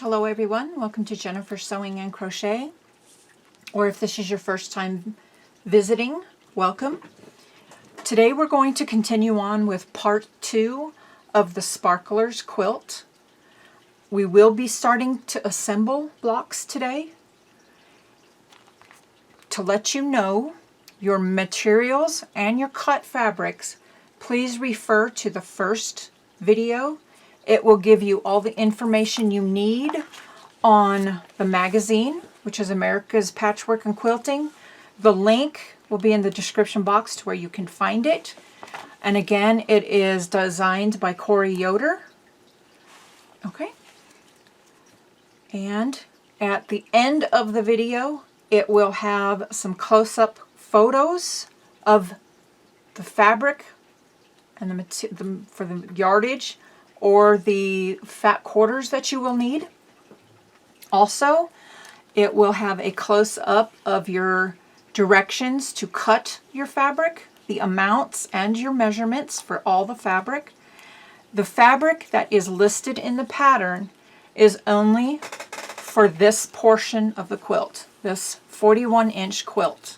Hello everyone, welcome to Jennifer's Sewing and Crochet, or if this is your first time visiting, welcome. Today we're going to continue on with part 2 of the Sparklers Quilt. We will be starting to assemble blocks today. To let you know, your materials and your cut fabrics, please refer to the first video. It will give you all the information you need on the magazine, which is America's Patchwork and Quilting. The link will be in the description box to where you can find it. And again, it is designed by Corey Yoder. Okay. And at the end of the video, it will have some close-up photos of the fabric and for the yardage or the fat quarters that you will need. Also, it will have a close-up of your directions to cut your fabric, the amounts and your measurements for all the fabric. The fabric that is listed in the pattern is only for this portion of the quilt, this 41-inch quilt.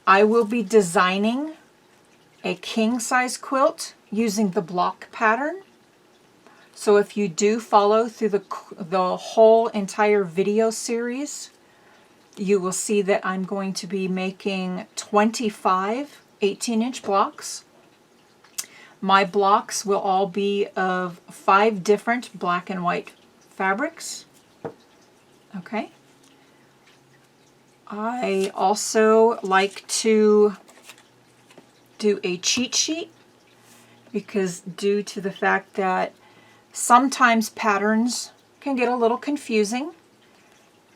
I will be designing a king-size quilt using the block pattern. So if you do follow through the whole entire video series, you will see that I'm going to be making 25 18-inch blocks. My blocks will all be of 5 different black and white fabrics. Okay. I also like to do a cheat sheet because due to the fact that sometimes patterns can get a little confusing,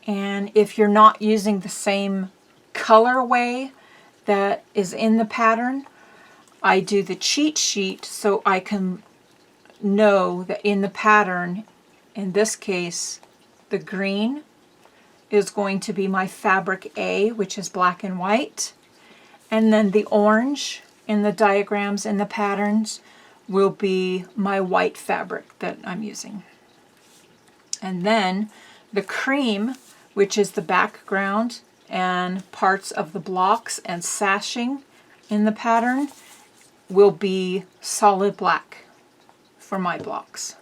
and if you're not using the same colorway that is in the pattern, I do the cheat sheet so I can know that in the pattern, in this case, the green is going to be my fabric A, which is black and white, and then the orange in the diagrams in the patterns will be my white fabric that I'm using. And then the cream, which is the background and parts of the blocks and sashing in the pattern, will be solid black for my blocks.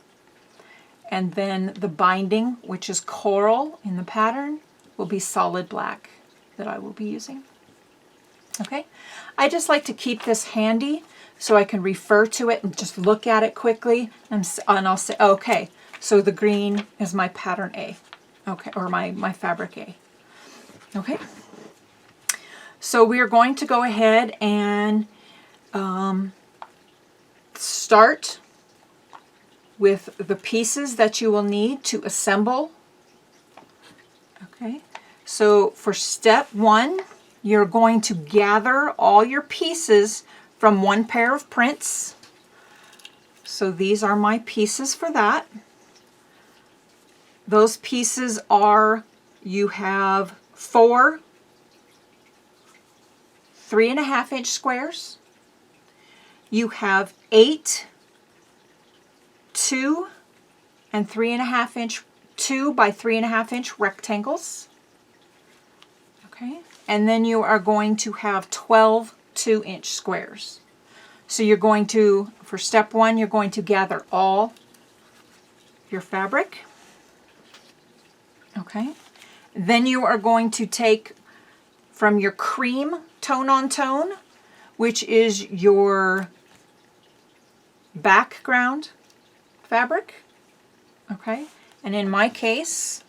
And then the binding, which is coral in the pattern, will be solid black that I will be using. Okay, I just like to keep this handy so I can refer to it and just look at it quickly, and I'll say, okay, so the green is my pattern A, okay, or my fabric A. Okay, so we are going to go ahead and start with the pieces that you will need to assemble. Okay, so for step 1, you're going to gather all your pieces from one pair of prints. So these are my pieces for that. Those pieces are, you have 4 3.5-inch squares. You have 8 2 and 3.5-inch 2 by 3.5-inch rectangles. Okay, and then you are going to have 12 2-inch squares. So you're going to, for step 1, you're going to gather all your fabric. Okay, then you are going to take from your cream tone on tone, which is your background fabric. Okay, and in my case,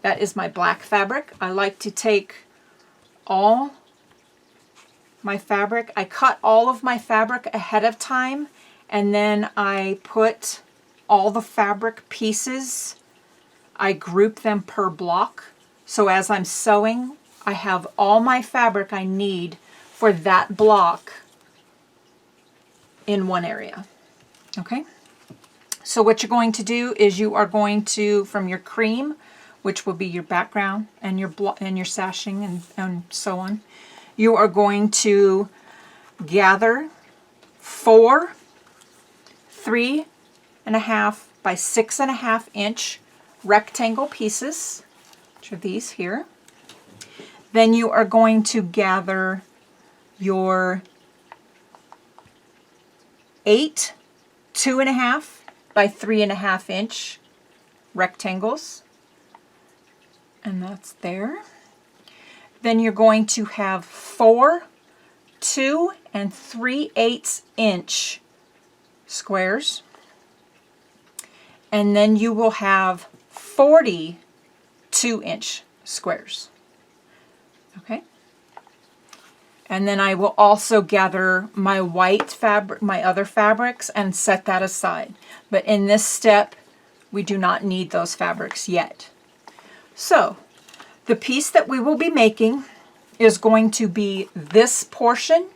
that is my black fabric. I like to take all my fabric. I cut all of my fabric ahead of time, and then I put all the fabric pieces, I group them per block. So as I'm sewing, I have all my fabric I need for that block in one area. Okay, so what you're going to do is you are going to, from your cream, which will be your background and your sashing and so on, you are going to gather 4 3.5 by 6.5 inch rectangle pieces, which are these here. Then you are going to gather your 8 2.5 by 3.5 inch rectangles, and that's there. Then you're going to have 4 2 3/8 inch squares, and then you will have 40 2-inch squares. Okay. And then I will also gather my white fabric, my other fabrics, and set that aside. But in this step, we do not need those fabrics yet. So, the piece that we will be making is going to be this portion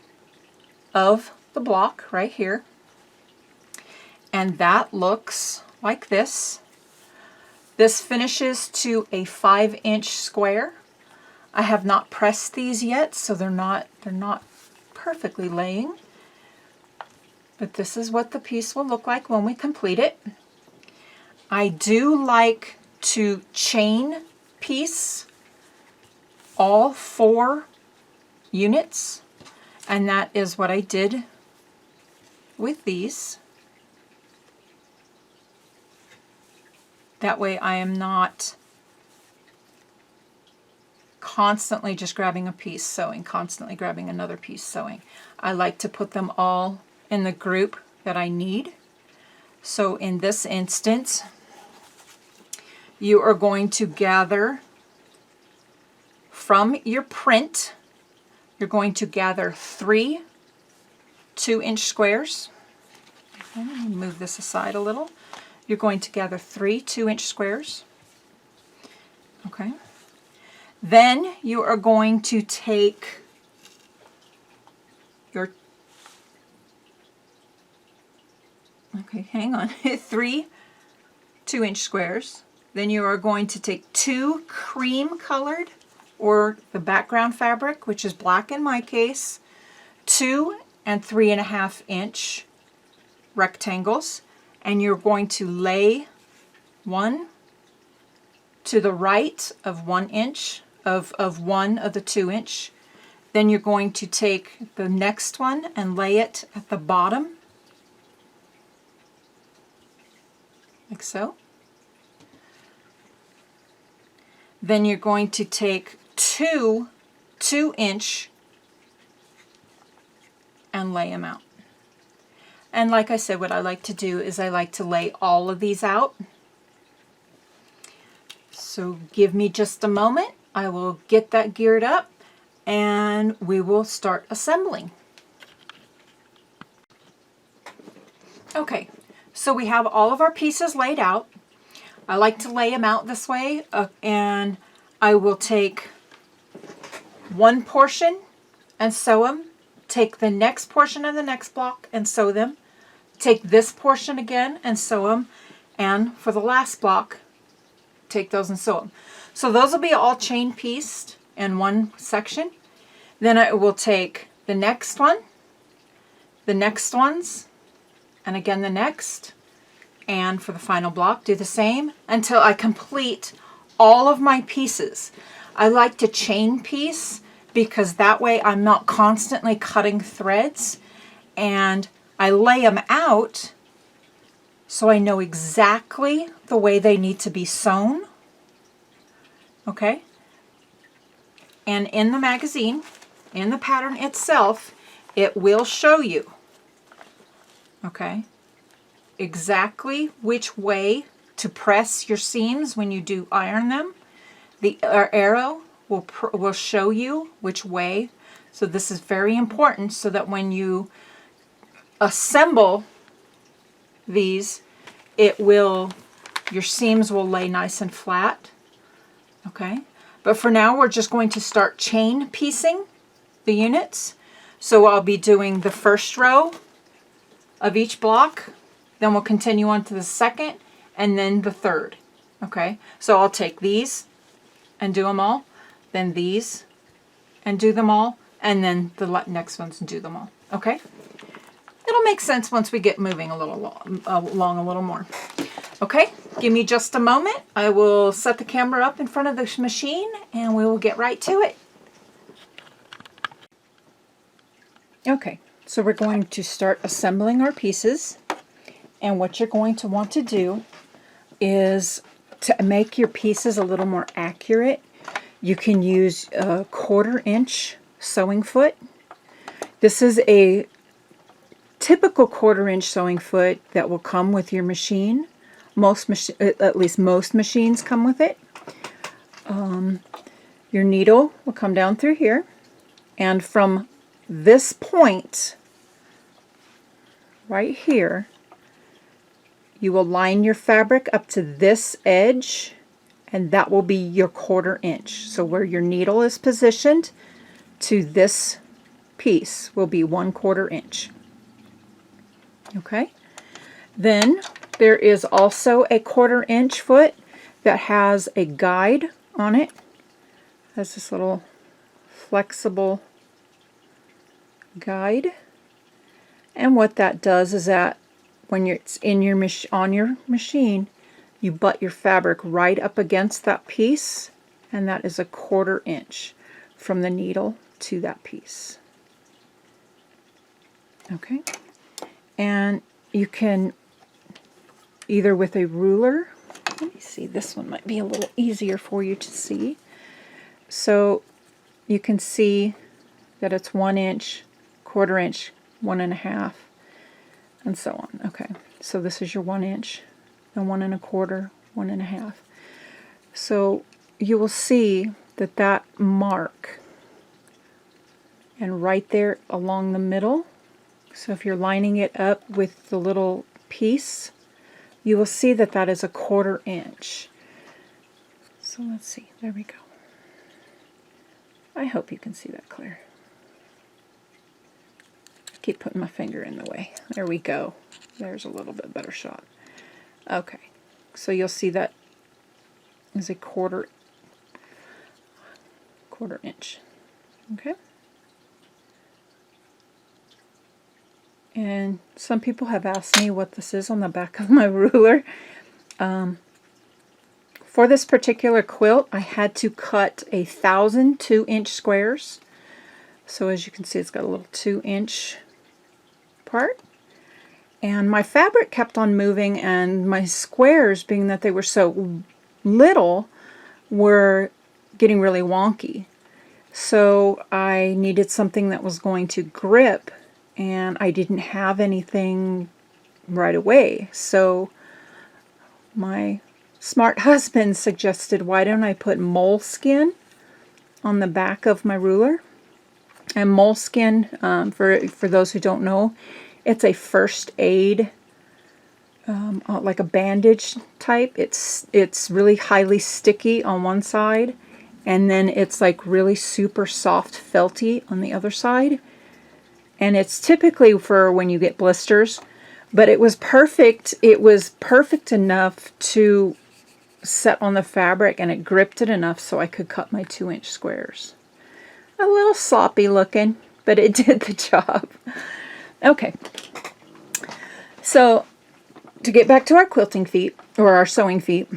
of the block right here. And that looks like this. This finishes to a 5-inch square. I have not pressed these yet, so they're not perfectly laying. But this is what the piece will look like when we complete it. I do like to chain piece all 4 units, and that is what I did with these. That way I am not constantly just grabbing a piece, sewing, constantly grabbing another piece, sewing. I like to put them all in the group that I need. So in this instance, you are going to gather from your print, you're going to gather 3 2-inch squares. Okay, let me move this aside a little. You're going to gather 3 2-inch squares. Okay. Then you are going to take your, okay, hang on, 3 2-inch squares. Then you are going to take 2 cream colored, or the background fabric, which is black in my case, 2 3.5 inch rectangles, and you're going to lay one to the right of 1 inch of one of the 2-inch. Then you're going to take the next one and lay it at the bottom, like so. Then you're going to take 2 2-inch and lay them out. And like I said, what I like to do is I like to lay all of these out. So give me just a moment. I will get that geared up and we will start assembling. Okay, so we have all of our pieces laid out. I like to lay them out this way, and I will take one portion and sew them, take the next portion of the next block and sew them, take this portion again and sew them, and for the last block, take those and sew them. So those will be all chain pieced in one section. Then I will take the next one, the next ones, and again the next, and for the final block do the same until I complete all of my pieces. I like to chain piece because that way I'm not constantly cutting threads, and I lay them out so I know exactly the way they need to be sewn. Okay? And in the magazine, in the pattern itself, it will show you, okay, exactly which way to press your seams when you do iron them. The arrow will show you which way. So this is very important so that when you assemble these, your seams will lay nice and flat. Okay, but for now we're just going to start chain piecing the units. So I'll be doing the first row of each block, then we'll continue on to the second, and then the third. Okay, so I'll take these and do them all, then these and do them all, and then the next ones and do them all. Okay, it'll make sense once we get moving a little along a little more. Okay, give me just a moment. I will set the camera up in front of the machine and we will get right to it. Okay, so we're going to start assembling our pieces. And what you're going to want to do is to make your pieces a little more accurate. You can use a 1/4 inch sewing foot. This is a typical 1/4 inch sewing foot that will come with your machine. At least most machines come with it. Your needle will come down through here, and from this point right here, you will line your fabric up to this edge, and that will be your 1/4 inch. So where your needle is positioned to this piece will be 1/4 inch. Okay, then there is also a 1/4 inch foot that has a guide on it. It has this little flexible guide, and what that does is that when it's in your on your machine, you butt your fabric right up against that piece, and that is a 1/4 inch from the needle to that piece. Okay, and you can either with a ruler, let me see, this one might be a little easier for you to see. So you can see that it's 1 inch, 1/4 inch, 1 1/2, and so on. Okay, so this is your 1 inch, and 1 1/4, 1 1/2. So you will see that that mark, and right there along the middle, so if you're lining it up with the little piece, you will see that that is a 1/4 inch. So let's see, there we go. I hope you can see that clear. I keep putting my finger in the way. There we go. There's a little bit better shot. Okay, so you'll see that is a 1/4 inch. Okay. And some people have asked me what this is on the back of my ruler. For this particular quilt, I had to cut 1,000 2-inch squares. So as you can see, it's got a little 2-inch part. And my fabric kept on moving, and my squares, being that they were so little, were getting really wonky. So I needed something that was going to grip, and I didn't have anything right away. So my smart husband suggested, why don't I put moleskin on the back of my ruler? And moleskin, for those who don't know, it's a first aid, like a bandage type. It's really highly sticky on one side, and then it's like really super soft felty on the other side. And it's typically for when you get blisters, but it was perfect. It was perfect enough to set on the fabric, and it gripped it enough so I could cut my 2-inch squares. A little sloppy looking, but it did the job. Okay, so to get back to our quilting feet, or our sewing feet,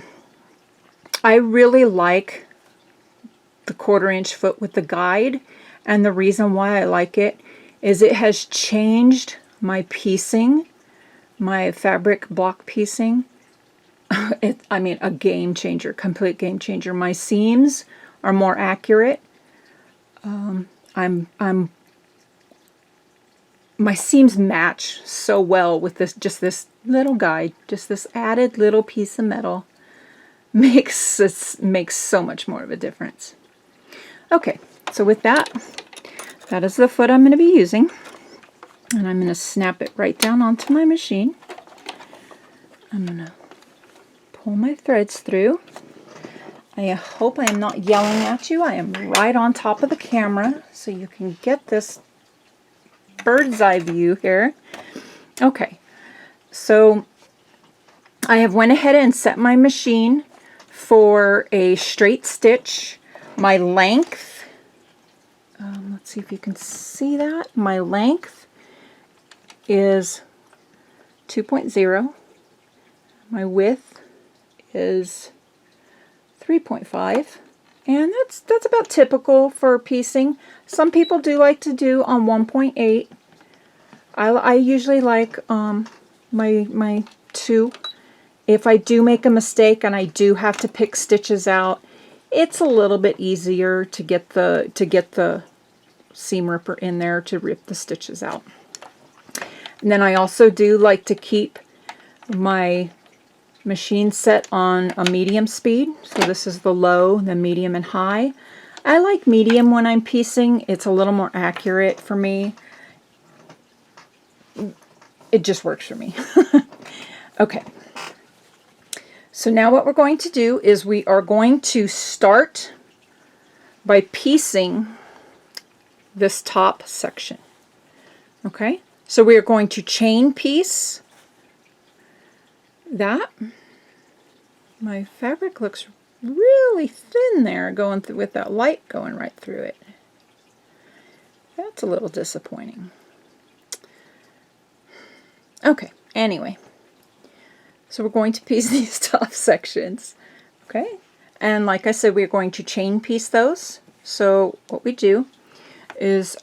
I really like the 1/4 inch foot with the guide, and the reason why I like it is it has changed my piecing, my fabric block piecing. I mean, a game changer, complete game changer. My seams are more accurate. My seams match so well with this little guide, just this added little piece of metal makes so much more of a difference. Okay, so with that is the foot I'm going to be using, and I'm going to snap it right down onto my machine. I'm going to pull my threads through. I hope I am not yelling at you. I am right on top of the camera, so you can get this bird's eye view here. Okay, so I have went ahead and set my machine for a straight stitch. My length, let's see if you can see that. My length is 2.0. My width is 3.5, and that's about typical for piecing. Some people do like to do on 1.8. I usually like my 2. If I do make a mistake and I do have to pick stitches out, it's a little bit easier to get the seam ripper in there to rip the stitches out. And then I also do like to keep my machine set on a medium speed. So this is the low, the medium, and high. I like medium when I'm piecing. It's a little more accurate for me. It just works for me. Okay. So now what we're going to do is we are going to start by piecing this top section. Okay? So we are going to chain piece that. My fabric looks really thin there, going through with that light going right through it. That's a little disappointing. Okay, anyway. So we're going to piece these top sections. Okay? And like I said, we're going to chain piece those. So what we do is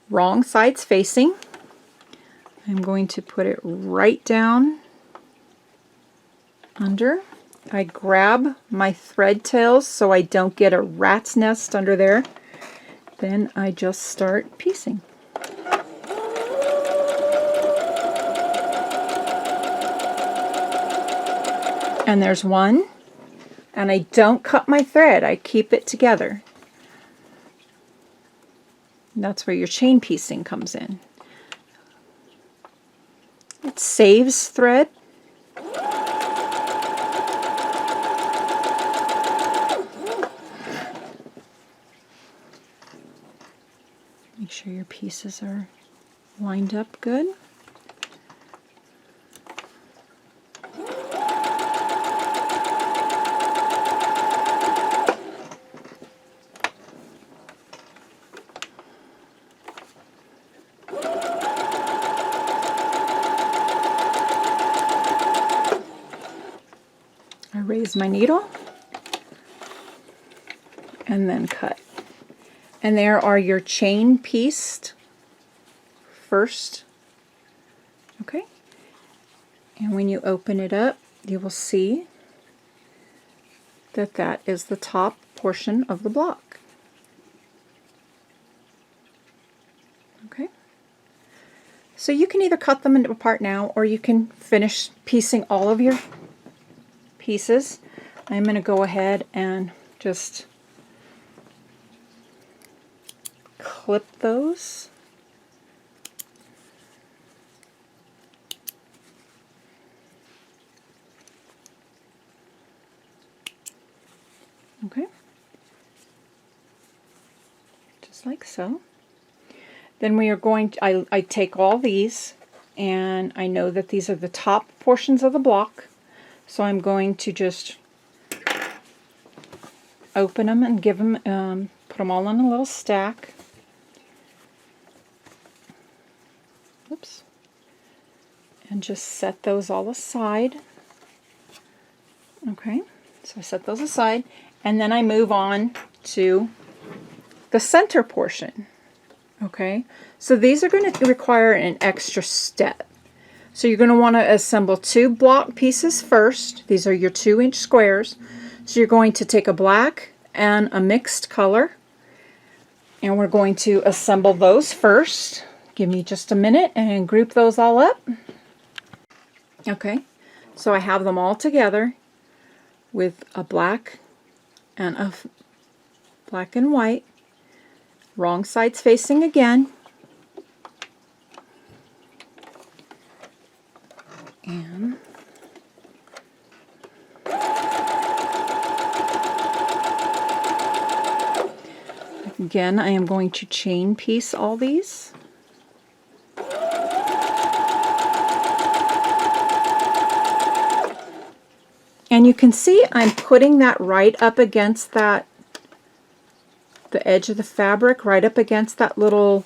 wrong sides facing. I'm going to put it right down under. I grab my thread tails so I don't get a rat's nest under there. Then I just start piecing. And there's one, and I don't cut my thread, I keep it together. And that's where your chain piecing comes in. It saves thread. Make sure your pieces are lined up good. I raise my needle and then cut. And there are your chain pieced first. Okay? And when you open it up, you will see that that is the top portion of the block. Okay? So you can either cut them apart now, or you can finish piecing all of your pieces. I'm going to go ahead and just clip those. Okay. Just like so. Then we are going to, I take all these, and I know that these are the top portions of the block, so I'm going to just open them and give them, put them all in a little stack. Oops. And just set those all aside. Okay, so I set those aside, and then I move on to the center portion. Okay, so these are going to require an extra step. So you're going to want to assemble 2 block pieces first. These are your 2-inch squares. So you're going to take a black and a mixed color, and we're going to assemble those first. Give me just a minute and group those all up. Okay, so I have them all together with a black and a black and white. Wrong sides facing again. And again, I am going to chain piece all these. And you can see I'm putting that right up against that, the edge of the fabric, right up against that little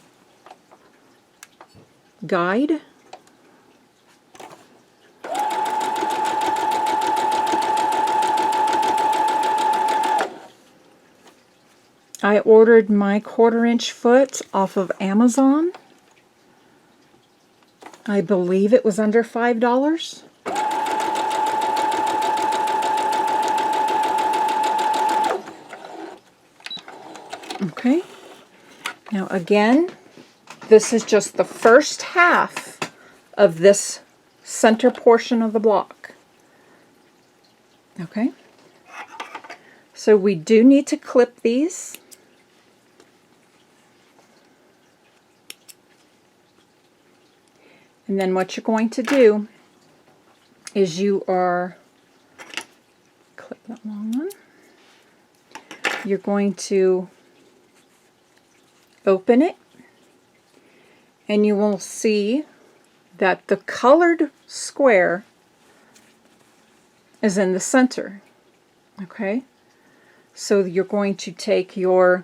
guide. I ordered my 1/4" foot off of Amazon. I believe it was under $5. Okay, now again, this is just the first half of this center portion of the block. Okay, so we do need to clip these. And then what you're going to do is clip that long one. You're going to open it, and you will see that the colored square is in the center. Okay, so you're going to take your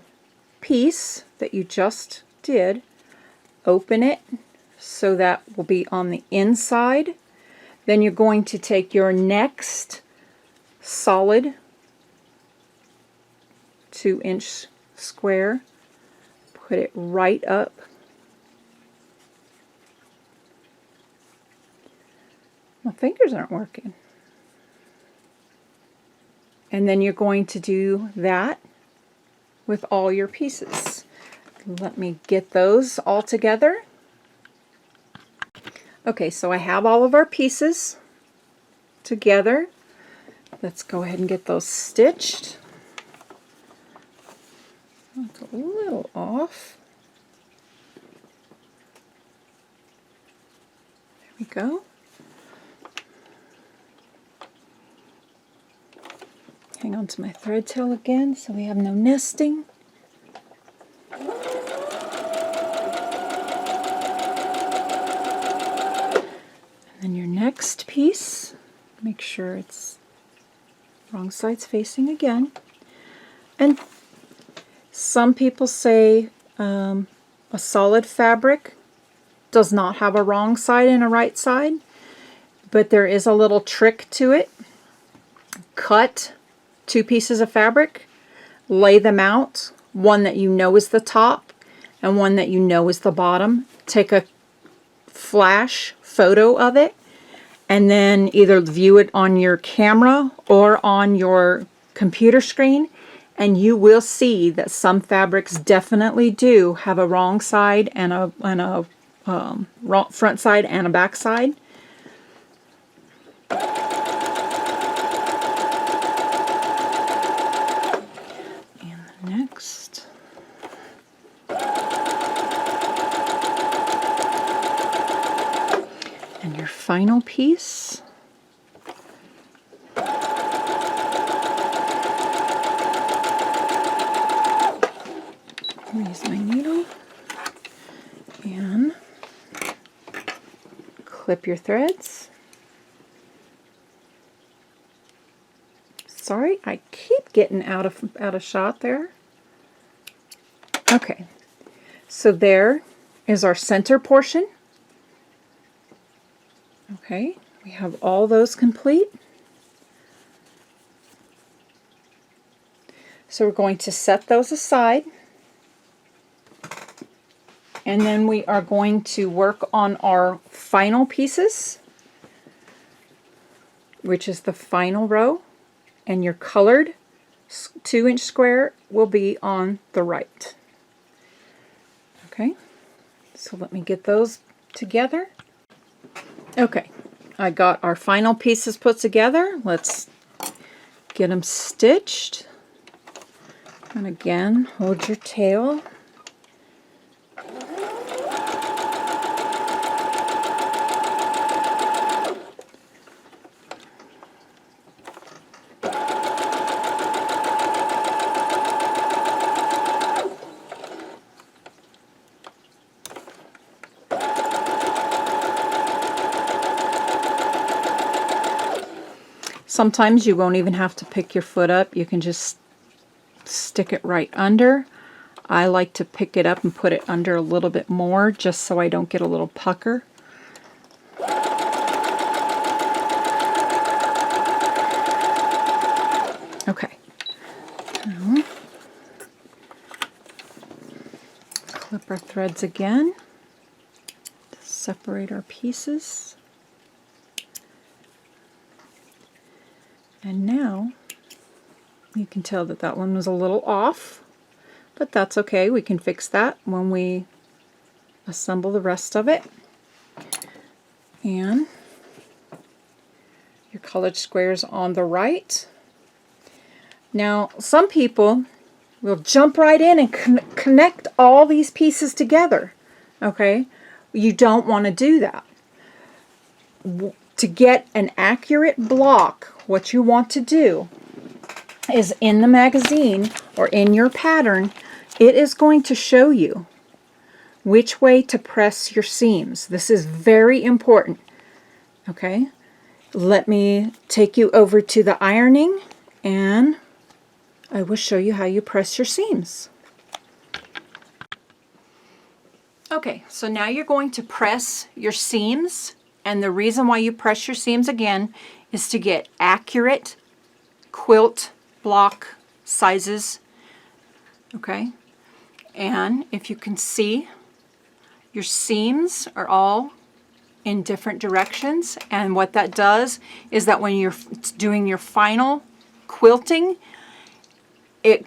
piece that you just did, open it so that will be on the inside. Then you're going to take your next solid 2" square, put it right up. My fingers aren't working. And then you're going to do that with all your pieces. Let me get those all together. Okay, so I have all of our pieces together. Let's go ahead and get those stitched. That's a little off. There we go. Hang on to my thread tail again so we have no nesting. And then your next piece, make sure it's wrong side's facing again. And some people say a solid fabric does not have a wrong side and a right side, but there is a little trick to it. Cut 2 pieces of fabric, lay them out, one that you know is the top and one that you know is the bottom. Take a flash photo of it and then either view it on your camera or on your computer screen, and you will see that some fabrics definitely do have a wrong side and a wrong front side and a back side. Next, and your final piece. Use my needle and clip your threads. Sorry, I keep getting out of shot there. Okay, so there is our center portion. Okay, we have all those complete. So we're going to set those aside, and then we are going to work on our final pieces, which is the final row, and your colored 2" square will be on the right. Okay, so let me get those together. Okay, I got our final pieces put together. Let's get them stitched. And again, hold your tail. Sometimes you won't even have to pick your foot up. You can just stick it right under. I like to pick it up and put it under a little bit more just so I don't get a little pucker. Okay. Clip our threads again to separate our pieces. And now you can tell that that one was a little off, but that's okay. We can fix that when we assemble the rest of it. And your colored squares on the right. Now, some people will jump right in and connect all these pieces together. Okay? You don't want to do that. To get an accurate block, what you want to do is in the magazine or in your pattern, it is going to show you which way to press your seams. This is very important. Okay? Let me take you over to the ironing and I will show you how you press your seams. Okay, so now you're going to press your seams, and the reason why you press your seams again is to get accurate quilt block sizes. Okay, and if you can see, your seams are all in different directions, and what that does is that when you're doing your final quilting, it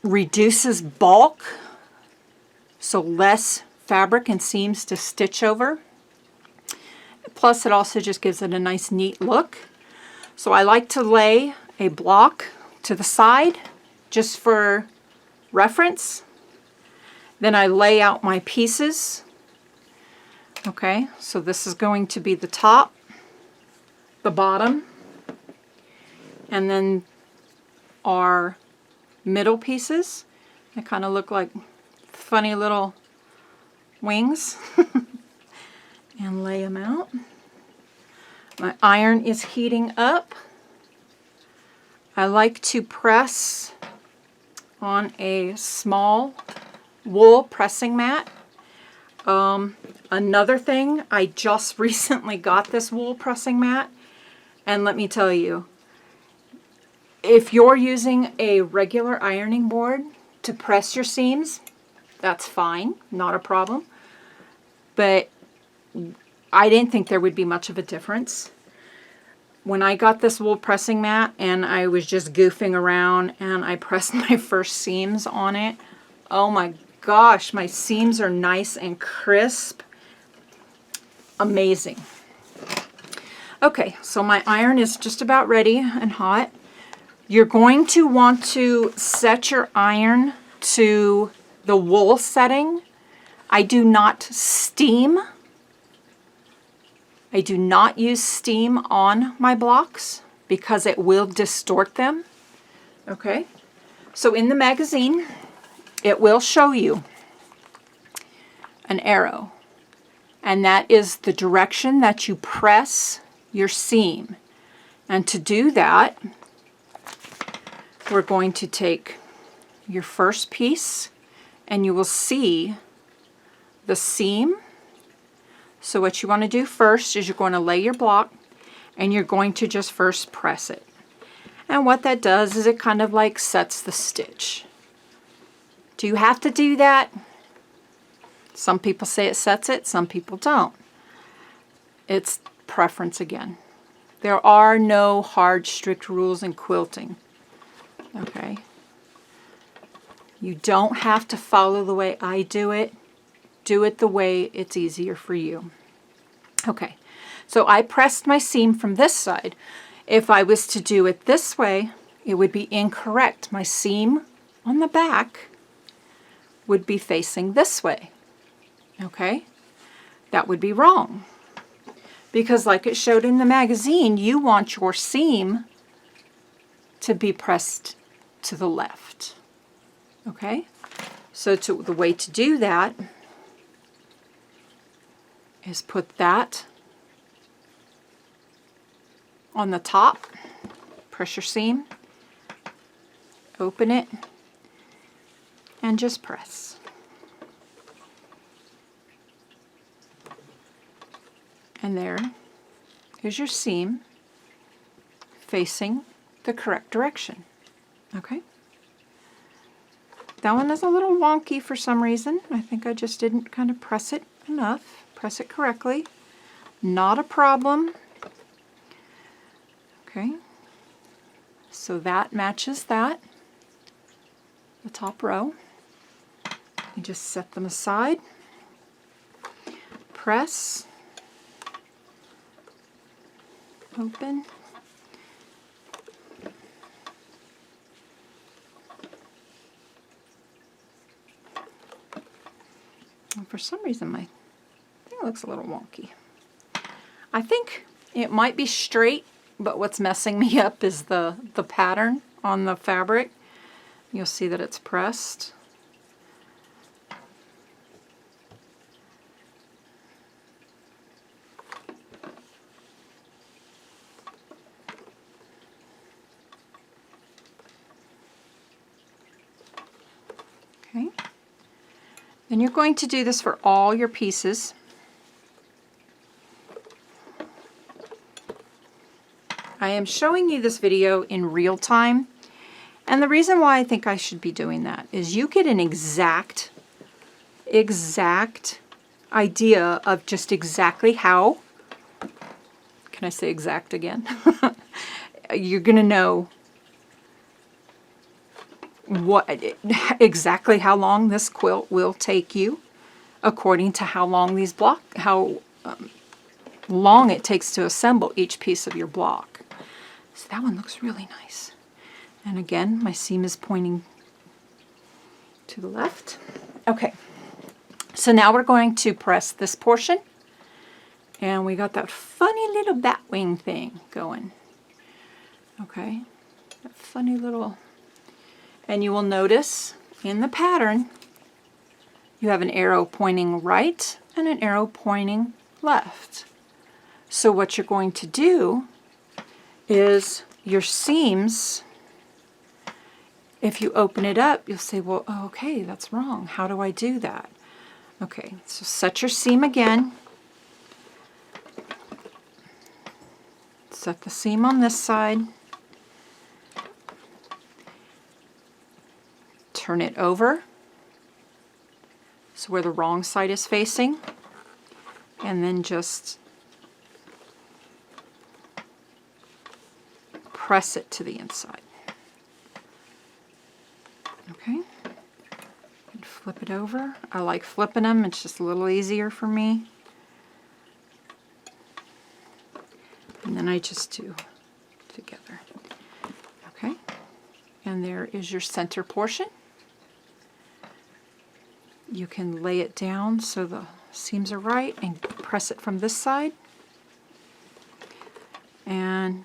reduces bulk, so less fabric and seams to stitch over. Plus it also just gives it a nice neat look. So I like to lay a block to the side just for reference. Then I lay out my pieces. Okay, so this is going to be the top, the bottom, and then our middle pieces. They kind of look like funny little wings. And lay them out. My iron is heating up. I like to press on a small wool pressing mat. Another thing, I just recently got this wool pressing mat, and let me tell you, if you're using a regular ironing board to press your seams, that's fine, not a problem. But I didn't think there would be much of a difference. When I got this wool pressing mat and I was just goofing around and I pressed my first seams on it, oh my gosh, my seams are nice and crisp. Amazing. Okay, so my iron is just about ready and hot. You're going to want to set your iron to the wool setting. I do not steam. I do not use steam on my blocks because it will distort them. Okay, so in the magazine, it will show you an arrow, and that is the direction that you press your seam. And to do that, we're going to take your first piece, and you will see the seam. So what you want to do first is you're going to lay your block and you're going to just first press it. And what that does is it kind of like sets the stitch. Do you have to do that? Some people say it sets it, some people don't. It's preference again. There are no hard, strict rules in quilting. Okay? You don't have to follow the way I do it. Do it the way it's easier for you. Okay, so I pressed my seam from this side. If I was to do it this way, it would be incorrect. My seam on the back would be facing this way. Okay, that would be wrong. Because like it showed in the magazine, you want your seam to be pressed to the left. Okay, so the way to do that is put that on the top, press your seam, open it, and just press. And there is your seam facing the correct direction. Okay? that one is a little wonky for some reason. I think I just didn't kind of press it enough. Press it correctly. Not a problem. Okay. So that matches that. The top row. You just set them aside. Press. Open. And for some reason my thing looks a little wonky. I think it might be straight, but what's messing me up is the pattern on the fabric. You'll see that it's pressed. Okay. Then you're going to do this for all your pieces. I am showing you this video in real time, and the reason why I think I should be doing that is you get an exact idea of just exactly how, can I say exact again? You're going to know exactly how long this quilt will take you, according to how long long it takes to assemble each piece of your block. So that one looks really nice. And again, my seam is pointing to the left. Okay, so now we're going to press this portion, and we got that funny little bat wing thing going. Okay, that funny little. And you will notice in the pattern, you have an arrow pointing right and an arrow pointing left. So what you're going to do is your seams, if you open it up, you'll say, well, okay, that's wrong. How do I do that? Okay, so set your seam again. Set the seam on this side. Turn it over, so where the wrong side is facing, and then just press it to the inside. Okay, and flip it over. I like flipping them, it's just a little easier for me. And then I just do together. Okay, and there is your center portion. You can lay it down so the seams are right and press it from this side. And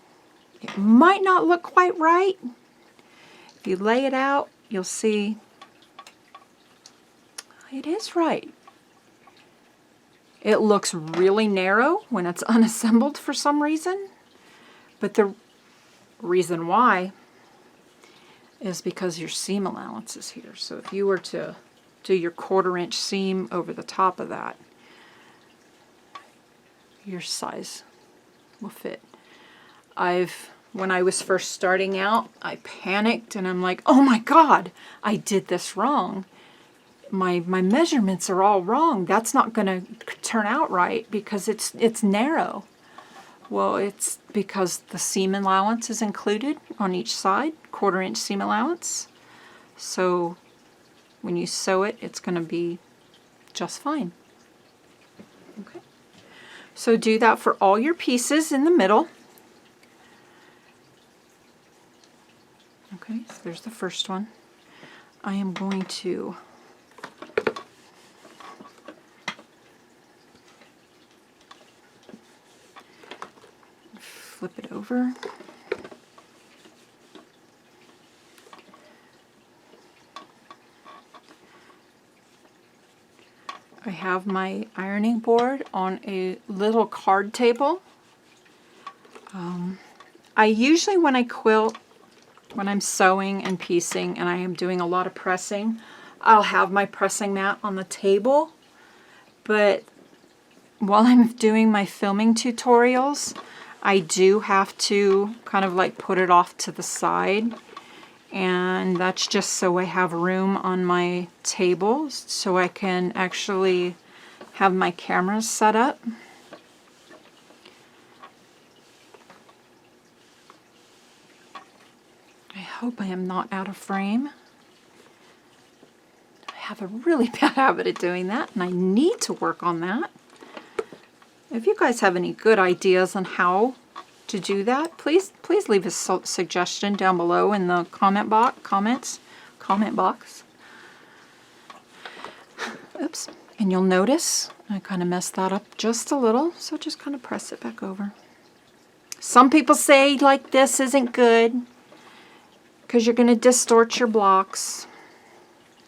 it might not look quite right. If you lay it out, you'll see it is right. It looks really narrow when it's unassembled for some reason, but the reason why is because your seam allowance is here. So if you were to do your 1/4 inch seam over the top of that, your size will fit. When I was first starting out, I panicked and I'm like, oh my God, I did this wrong. My measurements are all wrong. That's not going to turn out right because it's narrow. Well, it's because the seam allowance is included on each side, 1/4 inch seam allowance. So when you sew it, it's going to be just fine. Okay. So do that for all your pieces in the middle. Okay, so there's the first one. I am going to flip it over. I have my ironing board on a little card table. I usually, when I quilt, when I'm sewing and piecing and I am doing a lot of pressing, I'll have my pressing mat on the table. But while I'm doing my filming tutorials, I do have to kind of like put it off to the side and that's just so I have room on my table so I can actually have my cameras set up. I hope I am not out of frame. I have a really bad habit of doing that, and I need to work on that. If you guys have any good ideas on how to do that, please leave a suggestion down below in the comment box. Oops. And you'll notice I kind of messed that up just a little, so just kind of press it back over. Some people say like this isn't good because you're going to distort your blocks.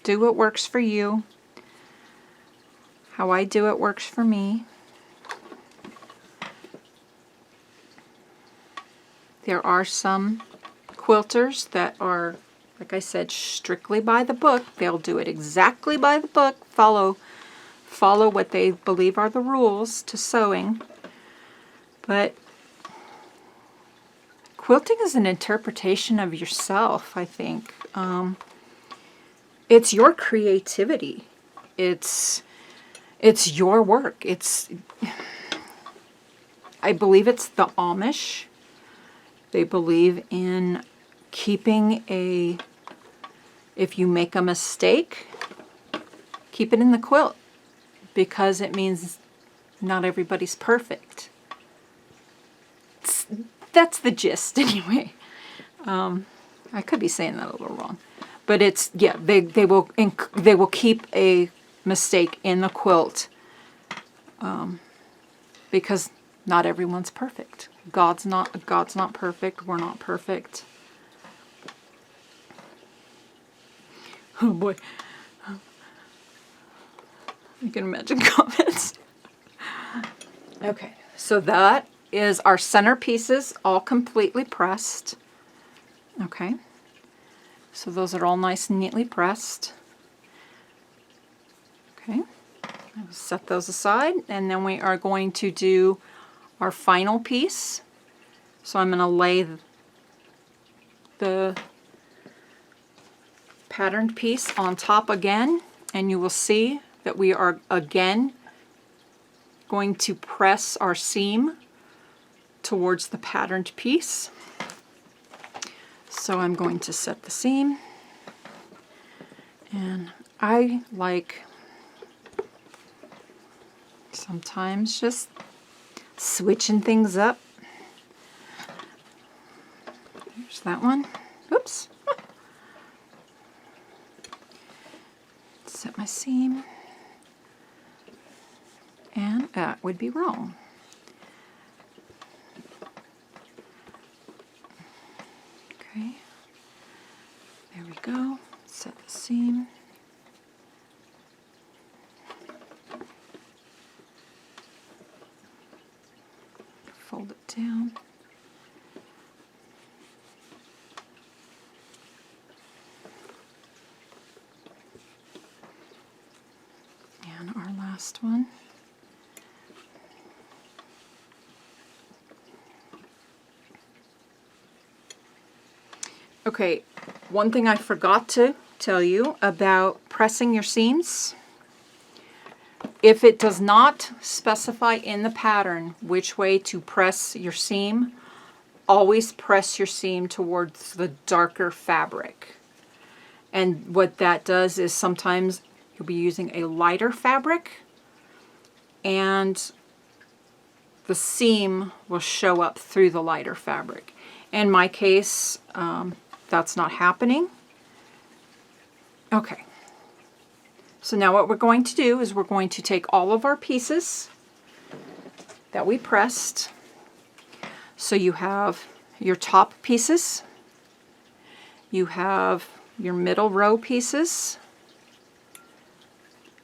Do what works for you. How I do it works for me. There are some quilters that are, like I said, strictly by the book. They'll do it exactly by the book, follow what they believe are the rules to sewing. But quilting is an interpretation of yourself, I think. It's your creativity. It's your work. I believe it's the Amish. They believe in keeping if you make a mistake, keep it in the quilt, because it means not everybody's perfect. That's the gist anyway. I could be saying that a little wrong, but it's, yeah, they will keep a mistake in the quilt because not everyone's perfect. God's not perfect. We're not perfect. Oh boy. You can imagine comments. Okay, so that is our centerpieces all completely pressed. Okay, so those are all nice and neatly pressed. Okay, I'll set those aside, and then we are going to do our final piece. So I'm going to lay the patterned piece on top again, and you will see that we are again going to press our seam towards the patterned piece. So I'm going to set the seam, and I like sometimes just switching things up. There's that one. Oops. Set my seam. And that would be wrong. Okay. There we go. Set the seam. Fold it down. And our last one. Okay, one thing I forgot to tell you about pressing your seams. If it does not specify in the pattern which way to press your seam, always press your seam towards the darker fabric. And what that does is sometimes you'll be using a lighter fabric and the seam will show up through the lighter fabric. In my case, that's not happening. Okay. So now what we're going to do is we're going to take all of our pieces that we pressed. So you have your top pieces, you have your middle row pieces,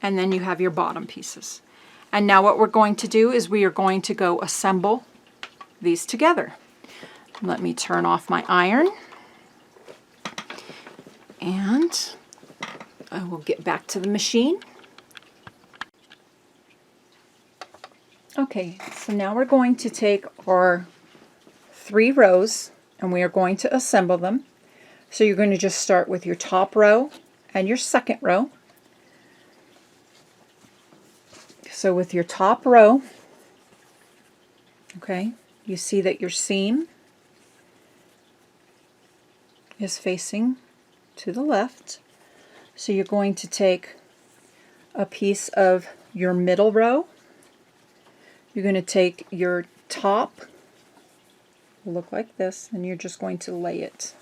and then you have your bottom pieces. And now what we're going to do is we are going to go assemble these together. Let me turn off my iron, and I will get back to the machine. Okay, so now we're going to take our 3 rows and we are going to assemble them. So you're going to just start with your top row and your second row. So with your top row, okay, you see that your seam is facing to the left. So you're going to take a piece of your middle row. You're going to take your top, look like this, and you're just going to lay it.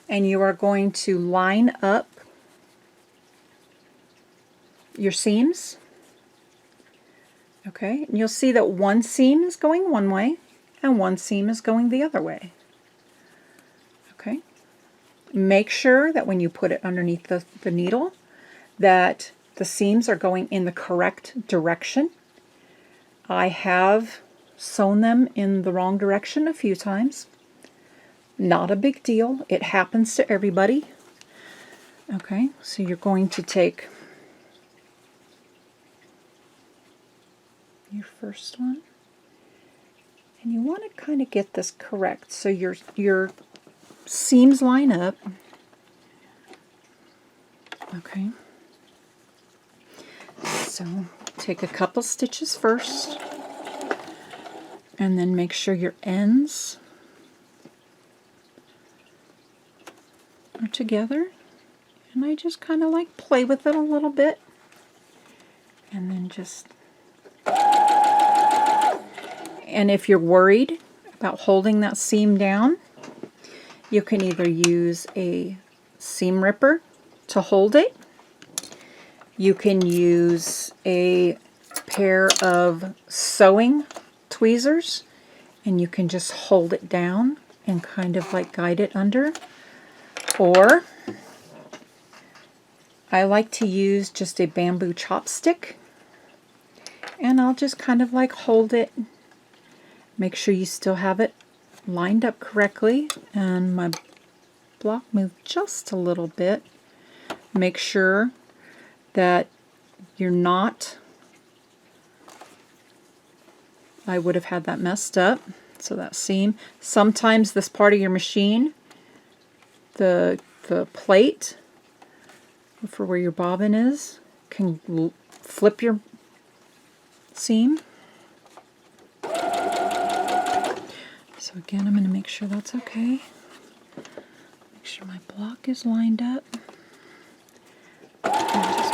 And you are going to line up your seams. Okay, and you'll see that one seam is going one way and one seam is going the other way. Okay, make sure that when you put it underneath the needle that the seams are going in the correct direction. I have sewn them in the wrong direction a few times. Not a big deal. It happens to everybody. Okay, so you're going to take your first one, and you want to kind of get this correct so your seams line up. Okay, so take a couple stitches first, and then make sure your ends are together. And I just kind of like play with it a little bit, and then just, and if you're worried about holding that seam down, you can either use a seam ripper to hold it. You can use a pair of sewing tweezers, and you can just hold it down and kind of like guide it under. Or I like to use just a bamboo chopstick, and I'll just kind of like hold it. Make sure you still have it lined up correctly, and my block moved just a little bit. Make sure that you're not, I would have had that messed up, so that seam. Sometimes this part of your machine, the plate for where your bobbin is, can flip your seam. So again, I'm going to make sure that's okay. Make sure my block is lined up. And just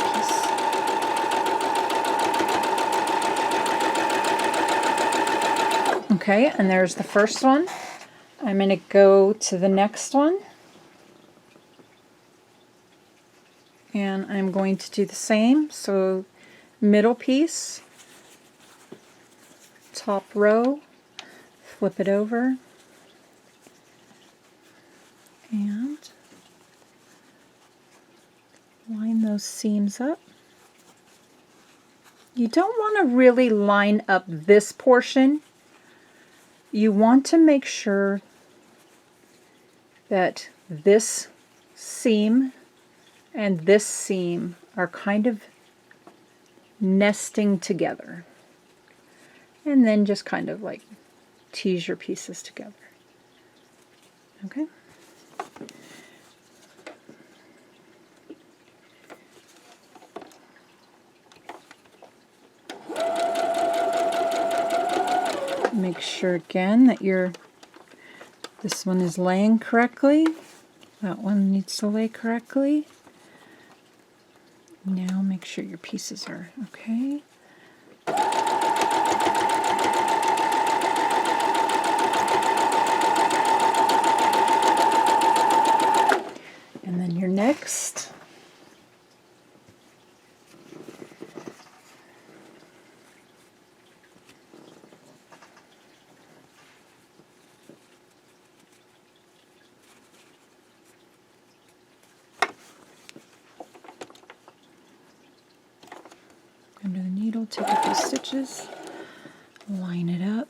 okay, and there's the first one. I'm going to go to the next one. And I'm going to do the same. So middle piece, top row, flip it over, and line those seams up. You don't want to really line up this portion. You want to make sure that this seam and this seam are kind of nesting together. And then just kind of like tease your pieces together. Okay? Make sure again that this one is laying correctly. That one needs to lay correctly. Now make sure your pieces are okay. And then your next. Under the needle, take a few stitches, line it up.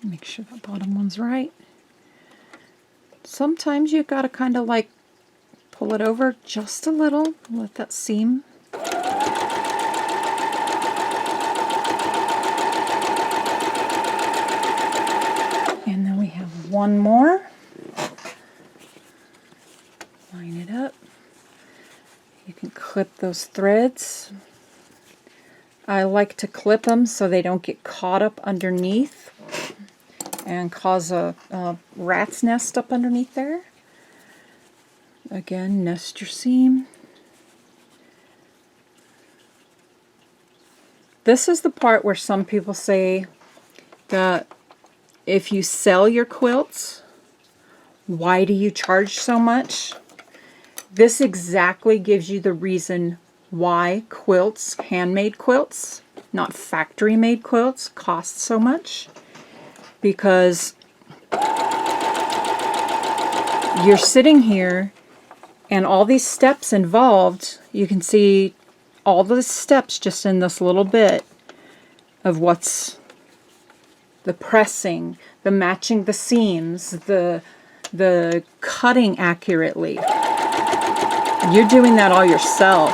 Make sure that bottom one's right. Sometimes you've got to kind of like pull it over just a little, let that seam one more. Line it up. You can clip those threads. I like to clip them so they don't get caught up underneath and cause a rat's nest up underneath there. Again, nest your seam. This is the part where some people say that if you sell your quilts, why do you charge so much? This exactly gives you the reason why quilts, handmade quilts, not factory-made quilts, cost so much. Because you're sitting here and all these steps involved, you can see all the steps just in this little bit of what's the pressing, the matching the seams, the cutting accurately. You're doing that all yourself.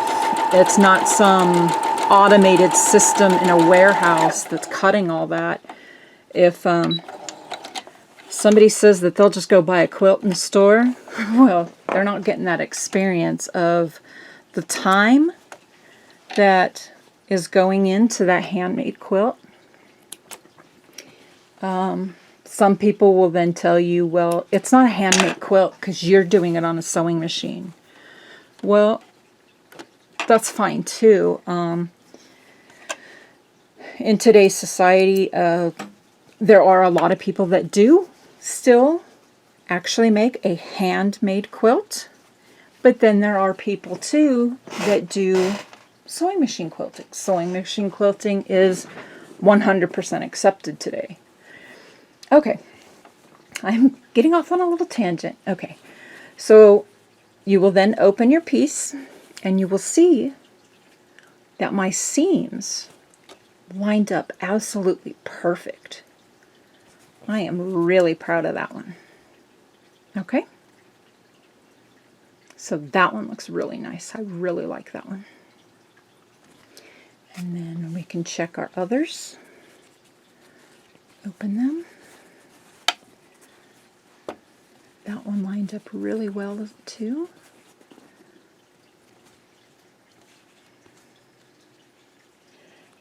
It's not some automated system in a warehouse that's cutting all that. If somebody says that they'll just go buy a quilt in the store, well, they're not getting that experience of the time that is going into that handmade quilt. Some people will then tell you, well, it's not a handmade quilt because you're doing it on a sewing machine. Well, that's fine too. In today's society, there are a lot of people that do still actually make a handmade quilt, but then there are people too that do sewing machine quilting. Sewing machine quilting is 100% accepted today. Okay, I'm getting off on a little tangent. Okay, so you will then open your piece and you will see that my seams lined up absolutely perfect. I am really proud of that one. Okay, so that one looks really nice. I really like that one. And then we can check our others. Open them. That one lined up really well too.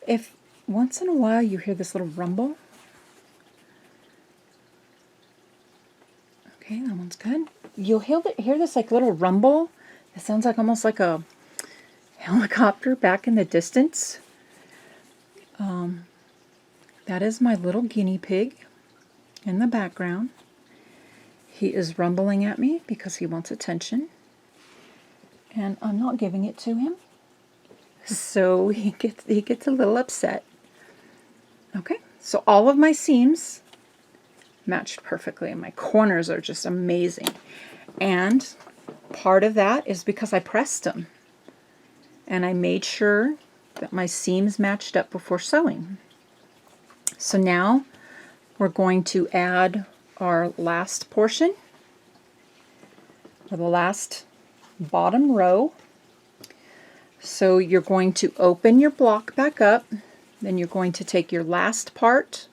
If once in a while you hear this little rumble, okay, that one's good. You'll hear this like little rumble. It sounds like almost like a helicopter back in the distance. That is my little guinea pig in the background. He is rumbling at me because he wants attention, and I'm not giving it to him. So he gets a little upset. Okay, so all of my seams matched perfectly, and my corners are just amazing. And part of that is because I pressed them, and I made sure that my seams matched up before sewing. So now we're going to add our last portion, or the last bottom row. So you're going to open your block back up, then you're going to take your last part,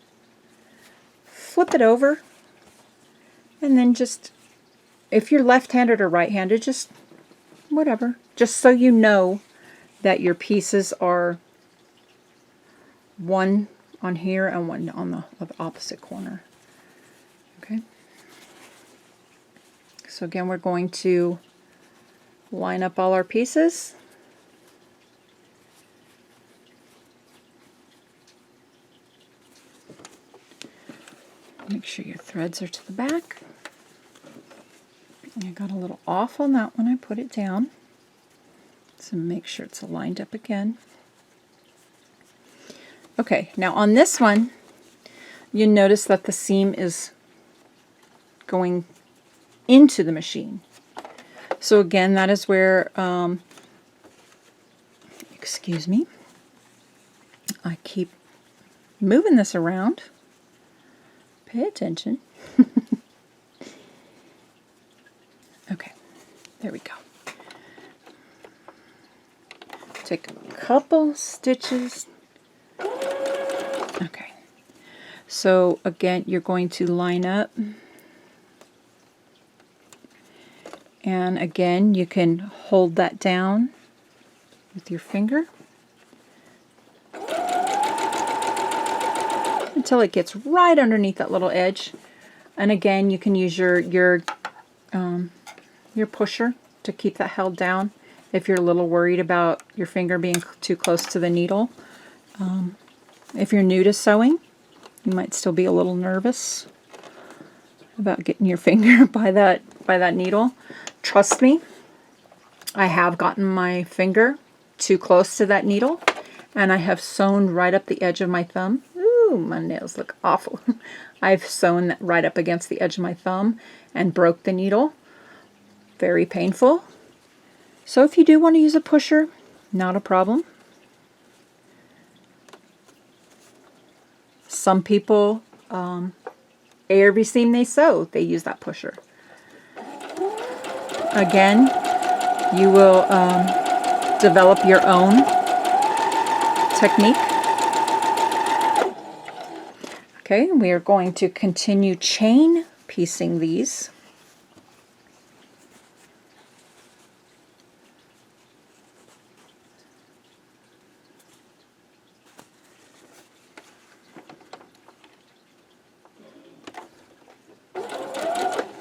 flip it over, and then just, if you're left-handed or right-handed, just whatever, just so you know that your pieces are one on here and one on the opposite corner. Okay. So again, we're going to line up all our pieces. Make sure your threads are to the back. I got a little off on that one. I put it down. So make sure it's lined up again. Okay, now on this one, you notice that the seam is going into the machine. So again, that is where, excuse me, I keep moving this around. Pay attention. Okay, there we go. Take a couple stitches. Okay, so again, you're going to line up And again, you can hold that down with your finger until it gets right underneath that little edge. And again, you can use your pusher to keep that held down if you're a little worried about your finger being too close to the needle. If you're new to sewing, you might still be a little nervous about getting your finger by that needle. Trust me, I have gotten my finger too close to that needle, and I have sewn right up the edge of my thumb. Ooh, my nails look awful. I've sewn that right up against the edge of my thumb and broke the needle. Very painful. So if you do want to use a pusher, not a problem. Some people, every seam they sew, they use that pusher. Again, you will develop your own technique. Okay, we are going to continue chain piecing these.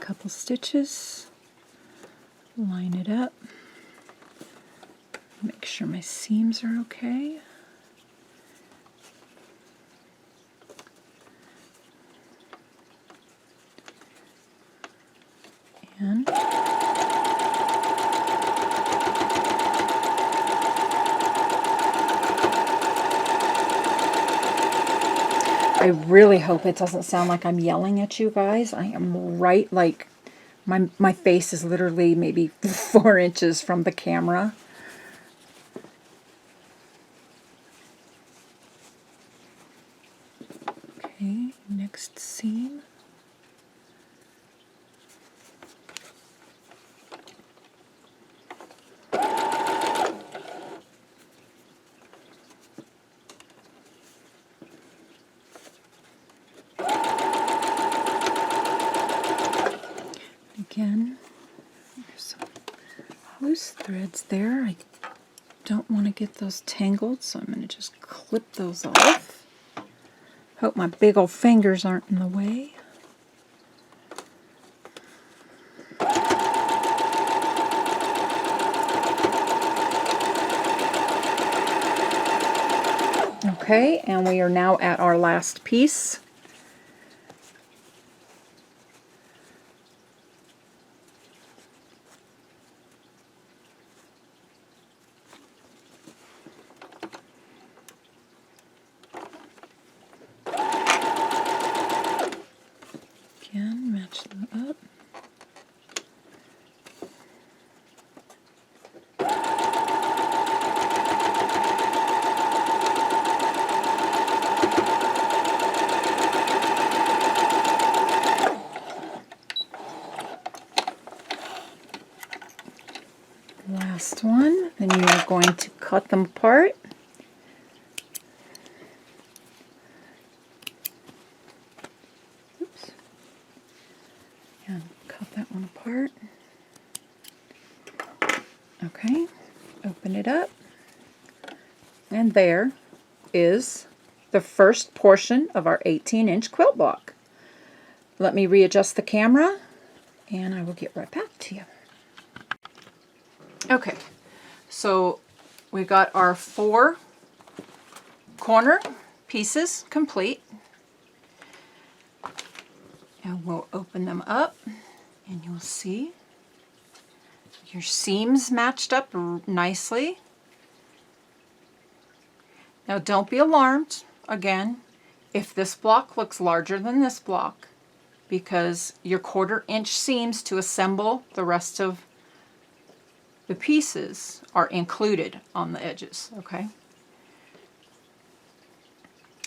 Couple stitches, line it up, make sure my seams are okay. And I really hope it doesn't sound like I'm yelling at you guys. I am right, like my face is literally maybe 4 inches from the camera. Okay, next seam. Again, there's some loose threads there. I don't want to get those tangled, so I'm going to just clip those off. Hope my big old fingers aren't in the way. Okay, and we are now at our last piece. Again, match them up. Last one, then you are going to cut them apart. Oops. And cut that one apart. Okay, open it up. And there is the first portion of our 18-inch quilt block. Let me readjust the camera and I will get right back to you. Okay, so we got our 4 corner pieces complete. And we'll open them up and you'll see your seams matched up nicely. Now don't be alarmed, again, if this block looks larger than this block, because your 1/4 inch seams to assemble the rest of the pieces are included on the edges, okay?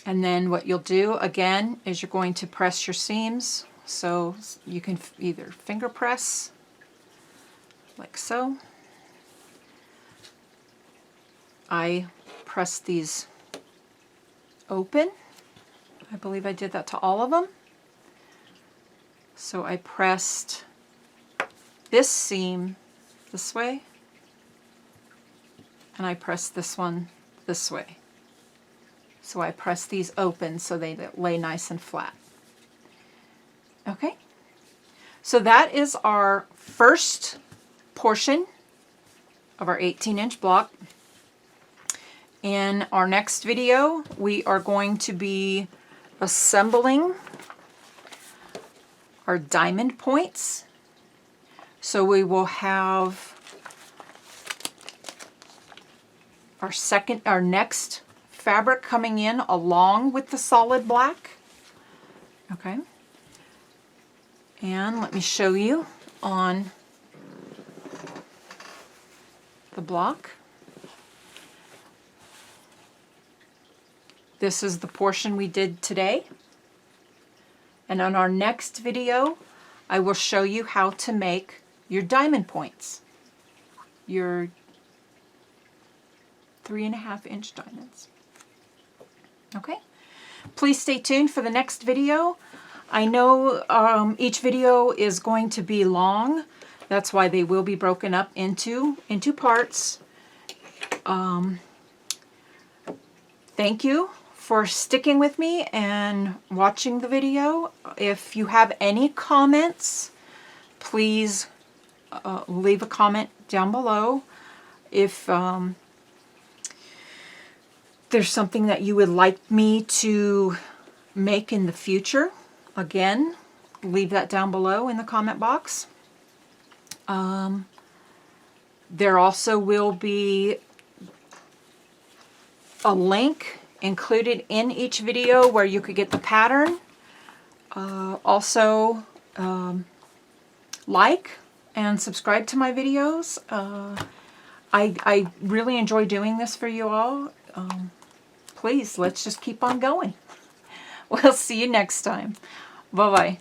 And then what you'll do again is you're going to press your seams, so you can either finger press like so. I press these open. I believe I did that to all of them. So I pressed this seam this way, and I press this one this way. So I press these open so they lay nice and flat. Okay, so that is our first portion of our 18-inch block. In our next video, we are going to be assembling our diamond points. So we will have our next fabric coming in along with the solid black. Okay. And let me show you on the block. This is the portion we did today. And on our next video, I will show you how to make your diamond points. Your 3.5-inch diamonds. Okay? Please stay tuned for the next video. I know each video is going to be long. That's why they will be broken up into parts. Thank you for sticking with me and watching the video. If you have any comments, please leave a comment down below. If there's something that you would like me to make in the future, again, leave that down below in the comment box. There also will be a link included in each video where you could get the pattern. Also, like and subscribe to my videos. I really enjoy doing this for you all. Please, let's just keep on going. We'll see you next time. Bye-bye.